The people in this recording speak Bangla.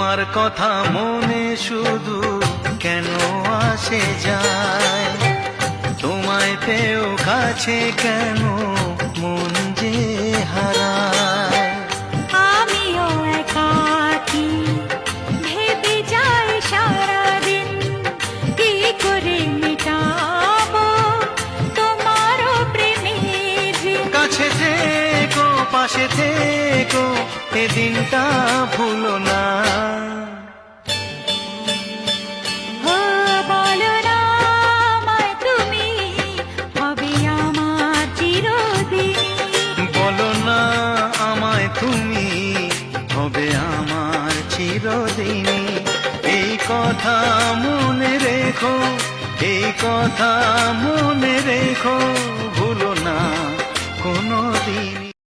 তোমার কথা মনে শুধু কেন আসে যায়, তোমায় পেও কাছে কেন মন যে হারায়। আমিও একাকী ভেবে যাই সারাদিন, কি করে মেটাবো তোমারও প্রেমের ঋণ। কাছে থেকো পাশে থেকো এ দিনটা ভুলো না। ও বলো না আমায় তুমি, হবে আমার চিরদিনই। বলো না আমায় তুমি, হবে আমার চিরদিনই। এই কথা মনে রেখো, এই কথা মনে রেখো, ভুলো না কোনো দিন।